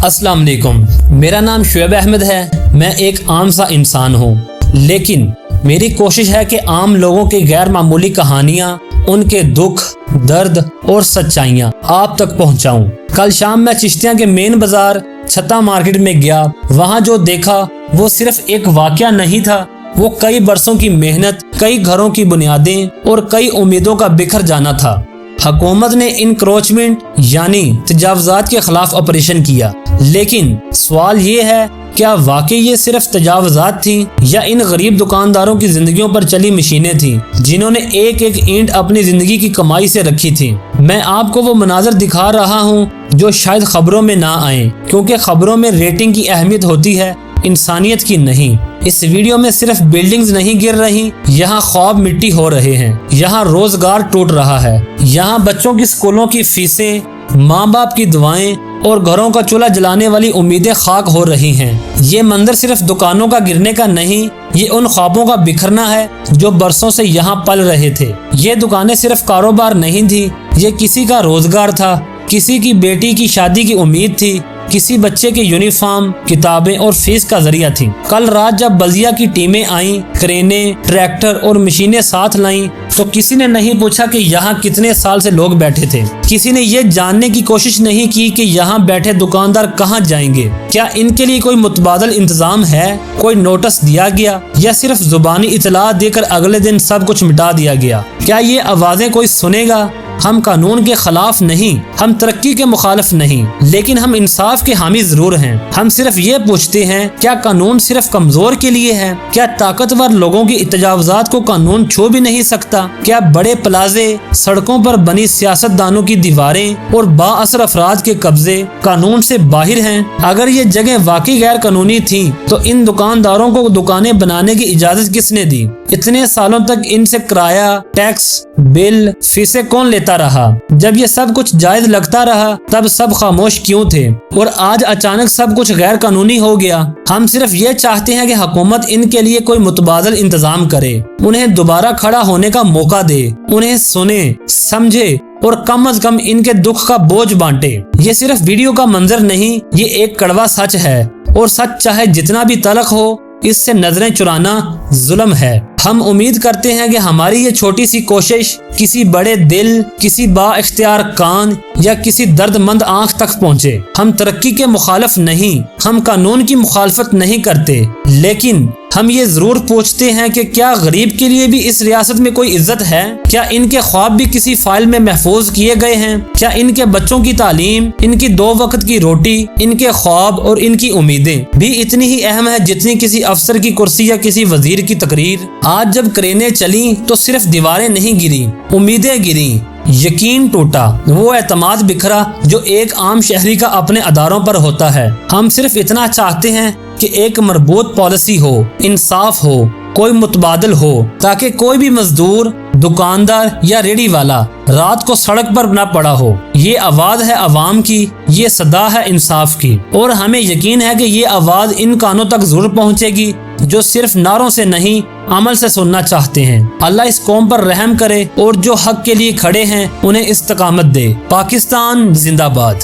अस्सलाम वालेकुम। मेरा नाम शुएब अहमद है। मैं एक आम सा इंसान हूँ, लेकिन मेरी कोशिश है कि आम लोगों की गैर मामूली कहानियाँ, उनके दुख, दर्द और सच्चाइयाँ आप तक पहुँचाऊँ। कल शाम मैं चिश्तियाँ के मेन बाजार छत्ता मार्केट में गया। वहाँ जो देखा वो सिर्फ एक वाकया नहीं था, वो कई बरसों की मेहनत, कई घरों की बुनियादें और कई उम्मीदों का बिखर जाना था। हुकूमत ने इंक्रोचमेंट यानी तजावजात के खिलाफ ऑपरेशन किया, लेकिन सवाल ये है, क्या वाकई ये सिर्फ तजावजात थी या इन गरीब दुकानदारों की जिंदगियों पर चली मशीनें थी जिन्होंने एक एक ईंट अपनी जिंदगी की कमाई से रखी थी। मैं आपको वो मनाजर दिखा रहा हूँ जो शायद खबरों में ना आए, क्योंकि खबरों में रेटिंग की अहमियत होती है, इंसानियत की नहीं। इस वीडियो में सिर्फ बिल्डिंग्स नहीं गिर रही, यहाँ ख्वाब मिट्टी हो रहे हैं, यहाँ रोजगार टूट रहा है, यहाँ बच्चों की स्कूलों की फीसें, माँ बाप की दुआएं और घरों का चूल्हा जलाने वाली उम्मीदें खाक हो रही हैं। ये मंजर सिर्फ दुकानों का गिरने का नहीं, ये उन ख्वाबों का बिखरना है जो बरसों से यहाँ पल रहे थे। ये दुकानें सिर्फ कारोबार नहीं थी, ये किसी का रोजगार था, किसी की बेटी की शादी की उम्मीद थी, किसी बच्चे के यूनिफॉर्म, किताबें और फीस का जरिया थी। कल रात जब बल्दिया की टीमें आईं, क्रेनें, ट्रैक्टर और मशीनें साथ लाईं, तो किसी ने नहीं पूछा कि यहाँ कितने साल से लोग बैठे थे। किसी ने ये जानने की कोशिश नहीं की कि यहाँ बैठे दुकानदार कहाँ जाएंगे। क्या इनके लिए कोई मुतबादल इंतजाम है, कोई नोटिस दिया गया, या सिर्फ जुबानी इतला देकर अगले दिन सब कुछ मिटा दिया गया? क्या ये आवाजें कोई सुनेगा? हम कानून के खिलाफ नहीं, हम तरक्की के मुखालिफ नहीं, लेकिन हम इंसाफ के हामी जरूर हैं। हम सिर्फ ये पूछते हैं, क्या कानून सिर्फ कमजोर के लिए है? क्या ताकतवर लोगों की तजावजात को कानून छू भी नहीं सकता? क्या बड़े प्लाजे, सड़कों पर बनी सियासतदानों की दीवारें और बाअसर अफराद के कब्जे कानून से बाहर हैं? अगर ये जगह वाकई गैर कानूनी थी, तो इन दुकानदारों को दुकानें बनाने की इजाजत किसने दी? इतने सालों तक इनसे किराया, टैक्स, बिल, फीसें कौन लेता रहा? जब ये सब कुछ जायज लगता रहा, तब सब खामोश क्यों थे? और आज अचानक सब कुछ गैर कानूनी हो गया। हम सिर्फ ये चाहते हैं कि हुकूमत इनके लिए कोई मुतबादल इंतजाम करे, उन्हें दोबारा खड़ा होने का मौका दे, उन्हें सुने, समझे और कम से कम इनके दुख का बोझ बांटे। ये सिर्फ वीडियो का मंजर नहीं, ये एक कड़वा सच है, और सच चाहे जितना भी तलख हो, इससे नजरें चुराना जुल्म है। हम उम्मीद करते हैं कि हमारी ये छोटी सी कोशिश किसी बड़े दिल, किसी बाइख्तियार कान या किसी दर्दमंद आंख तक पहुंचे। हम तरक्की के मुखालिफ नहीं, हम कानून की मुखालफत नहीं करते, लेकिन हम ये जरूर पूछते हैं कि क्या गरीब के लिए भी इस रियासत में कोई इज्जत है? क्या इनके ख्वाब भी किसी फाइल में महफूज किए गए हैं? क्या इनके बच्चों की तालीम, इनकी 2 वक्त की रोटी, इनके ख्वाब और इनकी उम्मीदें भी इतनी ही अहम है जितनी किसी अफसर की कुर्सी या किसी वजीर की तकरीर? आज जब क्रेनें चली तो सिर्फ दीवारें नहीं गिरी, उम्मीदें गिरी, यकीन टूटा, वो एतमाद बिखरा जो एक आम शहरी का अपने अदारों पर होता है। हम सिर्फ इतना चाहते हैं कि एक मजबूत पॉलिसी हो, इंसाफ हो, कोई मुतबादल हो, ताकि कोई भी मजदूर, दुकानदार या रेडी वाला रात को सड़क पर न पड़ा हो। ये आवाज है अवाम की, ये सदा है इंसाफ की, और हमें यकीन है कि ये आवाज इन कानों तक जरूर पहुंचेगी जो सिर्फ नारों से नहीं, अमल से सुनना चाहते हैं। अल्लाह इस कौम पर रहम करे और जो हक के लिए खड़े हैं उन्हें इस्तकामत दे। पाकिस्तान जिंदाबाद।